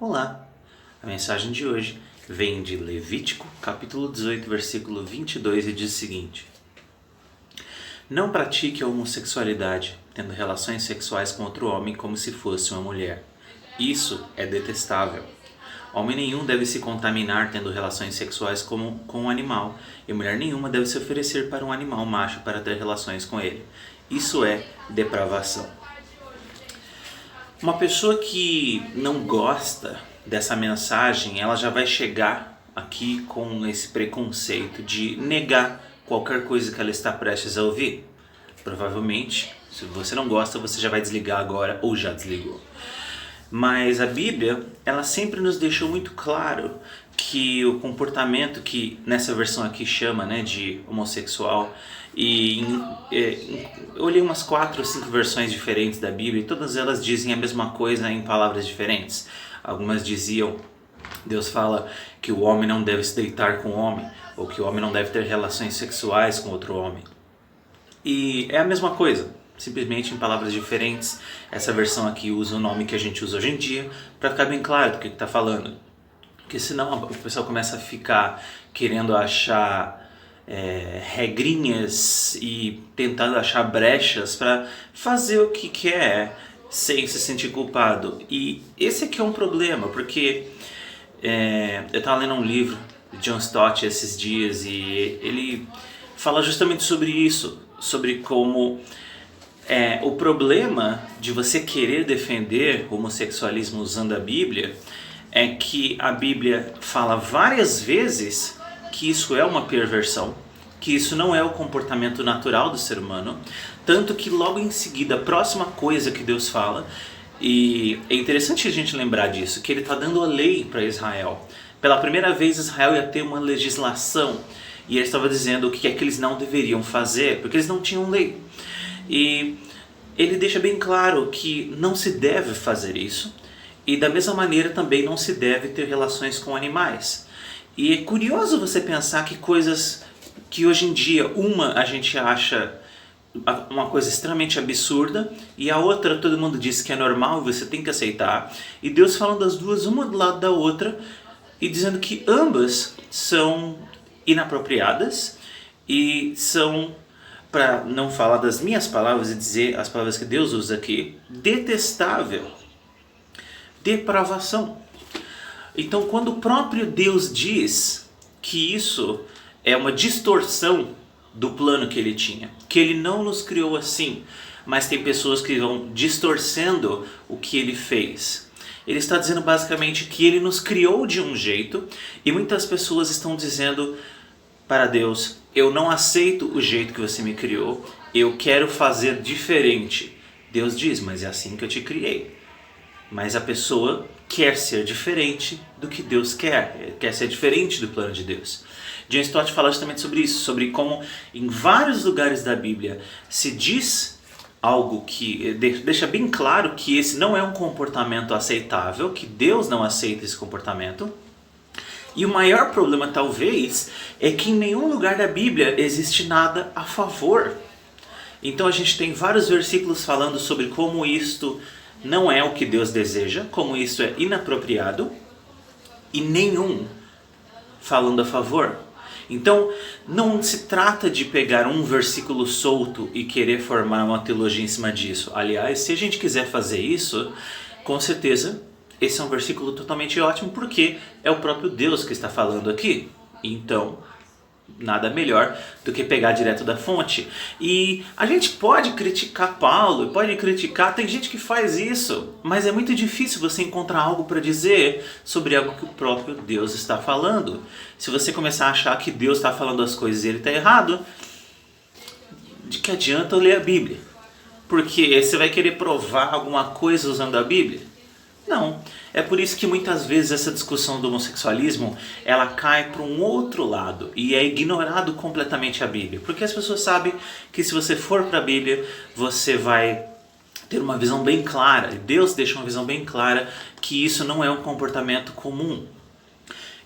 Olá! A mensagem de hoje vem de Levítico, capítulo 18, versículo 22 e diz o seguinte: Não pratique a homossexualidade, tendo relações sexuais com outro homem como se fosse uma mulher. Isso é detestável. Homem nenhum deve se contaminar tendo relações sexuais com um animal, e mulher nenhuma deve se oferecer para um animal macho para ter relações com ele. Isso é depravação. Uma pessoa que não gosta dessa mensagem, ela já vai chegar aqui com esse preconceito de negar qualquer coisa que ela está prestes a ouvir. Provavelmente, se você não gosta, você já vai desligar agora ou já desligou. Mas a Bíblia, ela sempre nos deixou muito claro que o comportamento que nessa versão aqui chama, de homossexual, eu olhei umas 4 ou 5 versões diferentes da Bíblia e todas elas dizem a mesma coisa em palavras diferentes. Algumas diziam, Deus fala que o homem não deve se deitar com o homem, ou que o homem não deve ter relações sexuais com outro homem. E é a mesma coisa, simplesmente em palavras diferentes. Essa versão aqui usa o nome que a gente usa hoje em dia para ficar bem claro do que está falando. Porque senão o pessoal começa a ficar querendo achar regrinhas e tentando achar brechas para fazer o que quer sem se sentir culpado. E esse aqui é um problema, porque eu estava lendo um livro de John Stott esses dias e ele fala justamente sobre isso, sobre como o problema de você querer defender o homossexualismo usando a Bíblia é que a Bíblia fala várias vezes que isso é uma perversão, que isso não é o comportamento natural do ser humano, tanto que logo em seguida a próxima coisa que Deus fala, e é interessante a gente lembrar disso, que ele está dando a lei para Israel. Pela primeira vez Israel ia ter uma legislação, e ele estava dizendo o que é que eles não deveriam fazer, porque eles não tinham lei. E ele deixa bem claro que não se deve fazer isso, e da mesma maneira também não se deve ter relações com animais. E é curioso você pensar que coisas que hoje em dia uma a gente acha uma coisa extremamente absurda e a outra todo mundo diz que é normal e você tem que aceitar. E Deus falando das duas uma do lado da outra e dizendo que ambas são inapropriadas e são, para não falar das minhas palavras e dizer as palavras que Deus usa aqui, detestável. Depravação. Então, quando o próprio Deus diz que isso é uma distorção do plano que ele tinha, que ele não nos criou assim, mas tem pessoas que vão distorcendo o que ele fez. Ele está dizendo basicamente que ele nos criou de um jeito e muitas pessoas estão dizendo para Deus: eu não aceito o jeito que você me criou, eu quero fazer diferente. Deus diz: mas é assim que eu te criei. Mas a pessoa quer ser diferente do que Deus quer ser diferente do plano de Deus. John Stott fala justamente sobre isso, sobre como em vários lugares da Bíblia se diz algo que deixa bem claro que esse não é um comportamento aceitável, que Deus não aceita esse comportamento. E o maior problema talvez é que em nenhum lugar da Bíblia existe nada a favor. Então a gente tem vários versículos falando sobre como isto não é o que Deus deseja, como isso é inapropriado, e nenhum falando a favor. Então, não se trata de pegar um versículo solto e querer formar uma teologia em cima disso. Aliás, se a gente quiser fazer isso, com certeza, esse é um versículo totalmente ótimo, porque é o próprio Deus que está falando aqui. Então, nada melhor do que pegar direto da fonte. E a gente pode criticar Paulo, tem gente que faz isso, mas é muito difícil você encontrar algo para dizer sobre algo que o próprio Deus está falando. Se você começar a achar que Deus está falando as coisas e ele está errado, de que adianta eu ler a Bíblia? Porque você vai querer provar alguma coisa usando a Bíblia? Não. É por isso que muitas vezes essa discussão do homossexualismo ela cai para um outro lado e é ignorado completamente a Bíblia. Porque as pessoas sabem que se você for para a Bíblia, você vai ter uma visão bem clara. Deus deixa uma visão bem clara que isso não é um comportamento comum.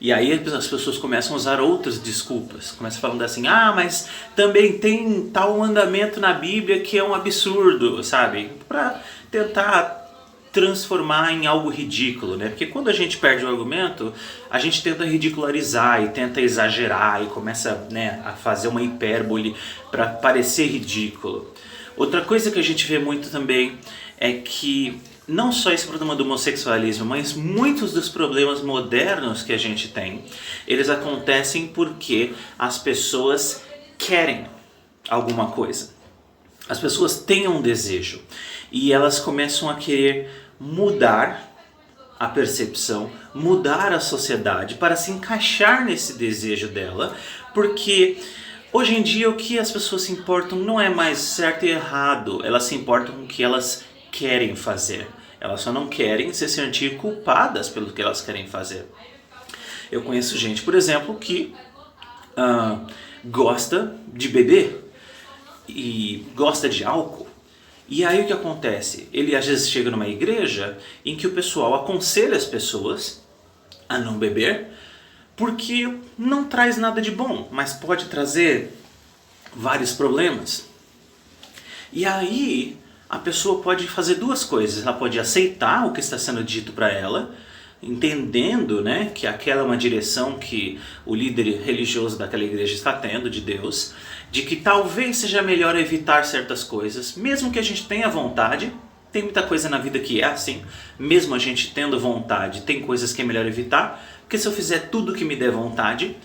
E aí as pessoas começam a usar outras desculpas. Começam falando assim: mas também tem tal mandamento na Bíblia que é um absurdo, sabe? Para tentar transformar em algo ridículo, né? Porque quando a gente perde o argumento, a gente tenta ridicularizar e tenta exagerar e começa, né, a fazer uma hipérbole para parecer ridículo. Outra coisa que a gente vê muito também é que não só esse problema do homossexualismo, mas muitos dos problemas modernos que a gente tem, eles acontecem porque as pessoas querem alguma coisa. As pessoas têm um desejo e elas começam a querer mudar a percepção, mudar a sociedade para se encaixar nesse desejo dela, porque hoje em dia o que as pessoas se importam não é mais certo e errado, elas se importam com o que elas querem fazer. Elas só não querem se sentir culpadas pelo que elas querem fazer. Eu conheço gente, por exemplo, que gosta de beber e gosta de álcool. E aí o que acontece? Ele às vezes chega numa igreja em que o pessoal aconselha as pessoas a não beber porque não traz nada de bom, mas pode trazer vários problemas. E aí a pessoa pode fazer duas coisas. Ela pode aceitar o que está sendo dito para ela, entendendo, né, que aquela é uma direção que o líder religioso daquela igreja está tendo de Deus, de que talvez seja melhor evitar certas coisas, mesmo que a gente tenha vontade. Tem muita coisa na vida que é assim, mesmo a gente tendo vontade, tem coisas que é melhor evitar, porque se eu fizer tudo que me der vontade,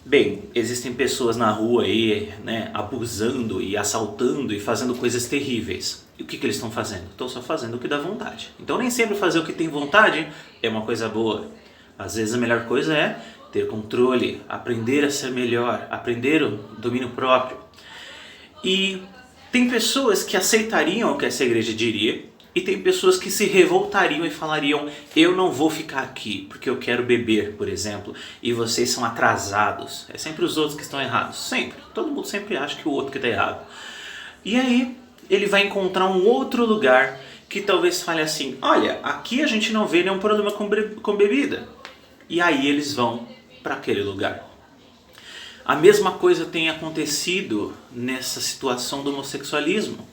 bem, existem pessoas na rua aí, né, abusando e assaltando e fazendo coisas terríveis. E o que eles estão fazendo? Estão só fazendo o que dá vontade. Então nem sempre fazer o que tem vontade é uma coisa boa. Às vezes a melhor coisa é ter controle, aprender a ser melhor, aprender o domínio próprio. E tem pessoas que aceitariam o que essa igreja diria, e tem pessoas que se revoltariam e falariam: eu não vou ficar aqui porque eu quero beber, por exemplo, e vocês são atrasados. É sempre os outros que estão errados, sempre. Todo mundo sempre acha que o outro que está errado. E aí ele vai encontrar um outro lugar que talvez fale assim: olha, aqui a gente não vê nenhum problema com bebida. E aí eles vão para aquele lugar. A mesma coisa tem acontecido nessa situação do homossexualismo.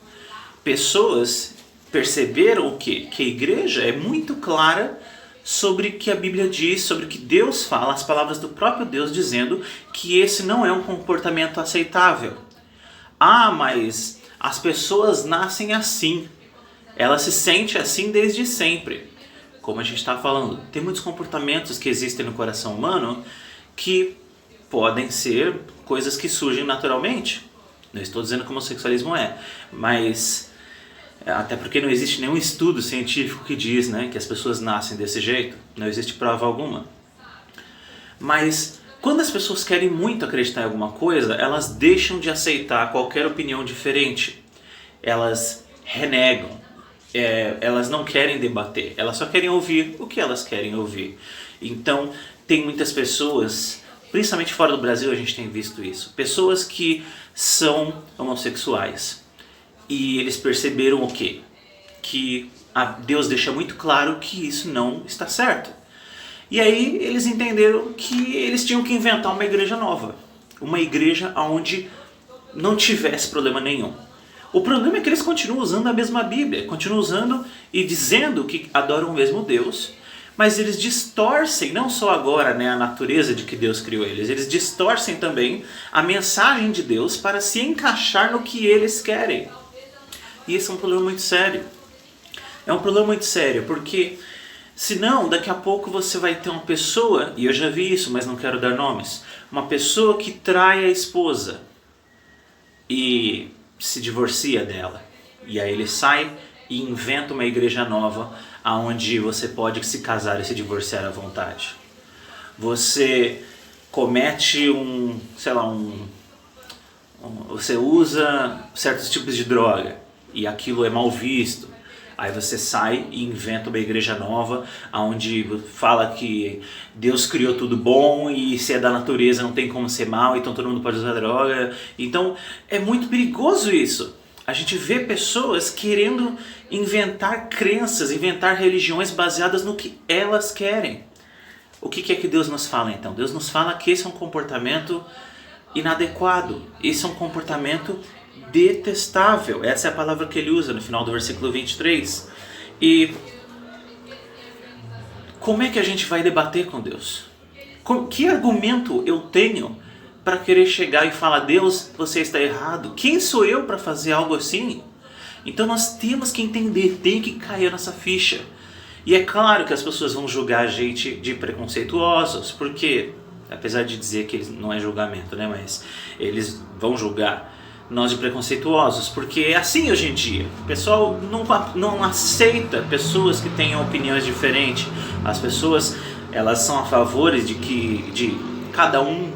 Pessoas perceberam o quê? Que a igreja é muito clara sobre o que a Bíblia diz, sobre o que Deus fala, as palavras do próprio Deus dizendo que esse não é um comportamento aceitável. Ah, mas as pessoas nascem assim, elas se sentem assim desde sempre. Como a gente está falando, tem muitos comportamentos que existem no coração humano que podem ser coisas que surgem naturalmente. Não estou dizendo que o homossexualismo é, mas até porque não existe nenhum estudo científico que diz, né, que as pessoas nascem desse jeito. Não existe prova alguma. Mas quando as pessoas querem muito acreditar em alguma coisa, elas deixam de aceitar qualquer opinião diferente. Elas renegam. Elas não querem debater. Elas só querem ouvir o que elas querem ouvir. Então, tem muitas pessoas, principalmente fora do Brasil a gente tem visto isso. Pessoas que são homossexuais. E eles perceberam o quê? Que Deus deixa muito claro que isso não está certo. E aí eles entenderam que eles tinham que inventar uma igreja nova. Uma igreja onde não tivesse problema nenhum. O problema é que eles continuam usando a mesma Bíblia. Continuam usando e dizendo que adoram o mesmo Deus. Mas eles distorcem, não só agora, né, a natureza de que Deus criou eles. Eles distorcem também a mensagem de Deus para se encaixar no que eles querem. E esse é um problema muito sério. É um problema muito sério, porque senão daqui a pouco você vai ter uma pessoa, e eu já vi isso, mas não quero dar nomes, uma pessoa que trai a esposa e se divorcia dela. E aí ele sai e inventa uma igreja nova, onde você pode se casar e se divorciar à vontade. Você comete você usa certos tipos de droga, e aquilo é mal visto. Aí você sai e inventa uma igreja nova, onde fala que Deus criou tudo bom e se é da natureza não tem como ser mal, então todo mundo pode usar droga. Então é muito perigoso isso. A gente vê pessoas querendo inventar crenças, inventar religiões baseadas no que elas querem. O que é que Deus nos fala então? Deus nos fala que esse é um comportamento inadequado, esse é um comportamento detestável. Essa é a palavra que ele usa no final do versículo 23. E como é que a gente vai debater com Deus? Que argumento eu tenho para querer chegar e falar: Deus, você está errado? Quem sou eu para fazer algo assim? Então nós temos que entender, tem que cair nessa ficha. E é claro que as pessoas vão julgar a gente de preconceituosos, porque, apesar de dizer que não é julgamento, né, mas eles vão julgar nós de preconceituosos, porque é assim hoje em dia. O pessoal não aceita pessoas que tenham opiniões diferentes. As pessoas, elas são a favor de cada um,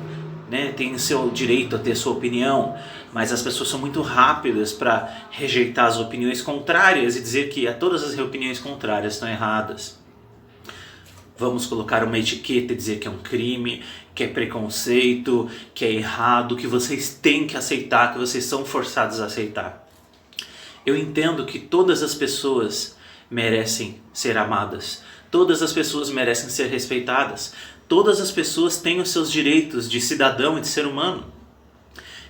né, tem seu direito a ter sua opinião, mas as pessoas são muito rápidas para rejeitar as opiniões contrárias e dizer que todas as opiniões contrárias estão erradas. Vamos colocar uma etiqueta e dizer que é um crime, que é preconceito, que é errado, que vocês têm que aceitar, que vocês são forçados a aceitar. Eu entendo que todas as pessoas merecem ser amadas, todas as pessoas merecem ser respeitadas, todas as pessoas têm os seus direitos de cidadão e de ser humano.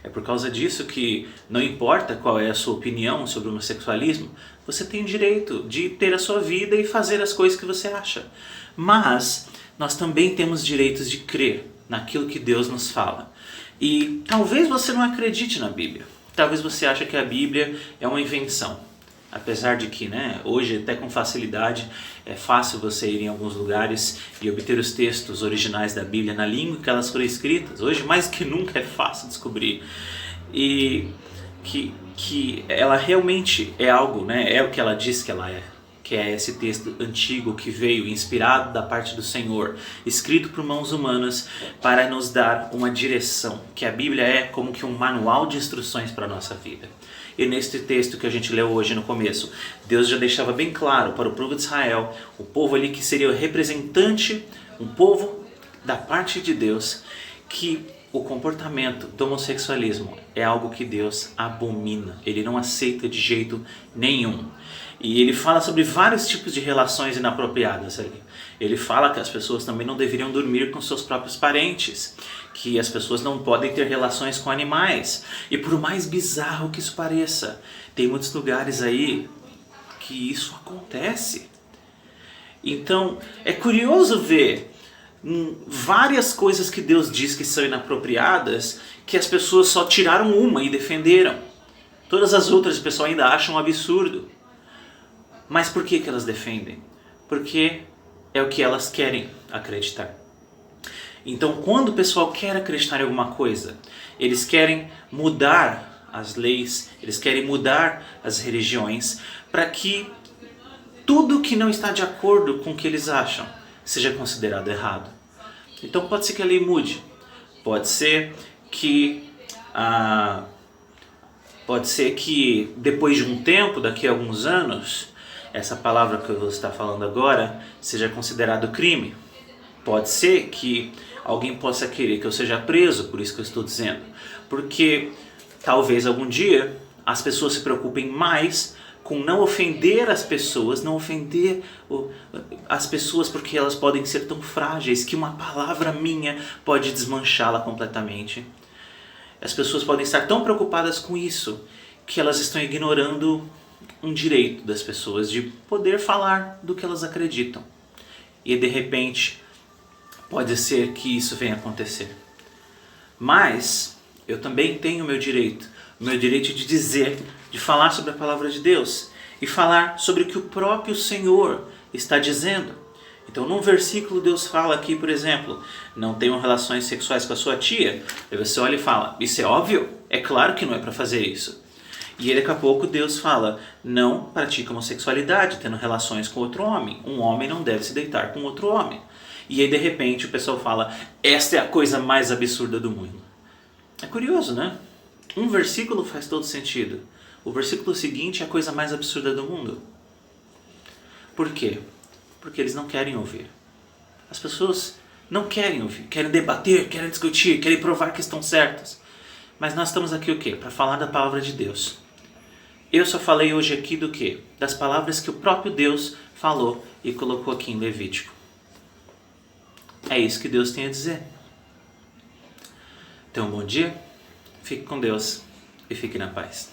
É por causa disso que não importa qual é a sua opinião sobre o homossexualismo, você tem o direito de ter a sua vida e fazer as coisas que você acha. Mas nós também temos direitos de crer naquilo que Deus nos fala. E talvez você não acredite na Bíblia. Talvez você ache que a Bíblia é uma invenção. Apesar de que, né, hoje até com facilidade é fácil você ir em alguns lugares e obter os textos originais da Bíblia na língua que elas foram escritas. Hoje mais que nunca é fácil descobrir. E que ela realmente é algo, né, é o que ela diz que ela é. Que é esse texto antigo que veio inspirado da parte do Senhor, escrito por mãos humanas para nos dar uma direção. Que a Bíblia é como que um manual de instruções para a nossa vida. E neste texto que a gente leu hoje no começo, Deus já deixava bem claro para o povo de Israel, o povo ali que seria o representante, um povo da parte de Deus, que o comportamento do homossexualismo é algo que Deus abomina, Ele não aceita de jeito nenhum. E ele fala sobre vários tipos de relações inapropriadas ali. Ele fala que as pessoas também não deveriam dormir com seus próprios parentes, que as pessoas não podem ter relações com animais. E por mais bizarro que isso pareça, tem muitos lugares aí que isso acontece. Então é curioso ver várias coisas que Deus diz que são inapropriadas, que as pessoas só tiraram uma e defenderam. Todas as outras o pessoal ainda acha um absurdo. Mas por que elas defendem? Porque é o que elas querem acreditar. Então, quando o pessoal quer acreditar em alguma coisa, eles querem mudar as leis, eles querem mudar as religiões, para que tudo que não está de acordo com o que eles acham seja considerado errado. Então pode ser que a lei mude, pode ser que depois de um tempo, daqui a alguns anos, essa palavra que eu vou estar falando agora seja considerado crime. Pode ser que alguém possa querer que eu seja preso, por isso que eu estou dizendo. Porque talvez algum dia as pessoas se preocupem mais com não ofender as pessoas, não ofender as pessoas porque elas podem ser tão frágeis que uma palavra minha pode desmanchá-la completamente. As pessoas podem estar tão preocupadas com isso que elas estão ignorando um direito das pessoas de poder falar do que elas acreditam. E de repente pode ser que isso venha a acontecer. Mas eu também tenho o meu direito de dizer, de falar sobre a palavra de Deus e falar sobre o que o próprio Senhor está dizendo. Então num versículo Deus fala aqui, por exemplo, não tenham relações sexuais com a sua tia. Aí você olha e fala, isso é óbvio? É claro que não é para fazer isso. E aí, daqui a pouco Deus fala, não pratica homossexualidade, tendo relações com outro homem. Um homem não deve se deitar com outro homem. E aí de repente o pessoal fala, esta é a coisa mais absurda do mundo. É curioso, né? Um versículo faz todo sentido. O versículo seguinte é a coisa mais absurda do mundo. Por quê? Porque eles não querem ouvir. As pessoas não querem ouvir, querem debater, querem discutir, querem provar que estão certas. Mas nós estamos aqui o quê? Para falar da palavra de Deus. Eu só falei hoje aqui do quê? Das palavras que o próprio Deus falou e colocou aqui em Levítico. É isso que Deus tem a dizer. Então, um bom dia, fique com Deus e fique na paz.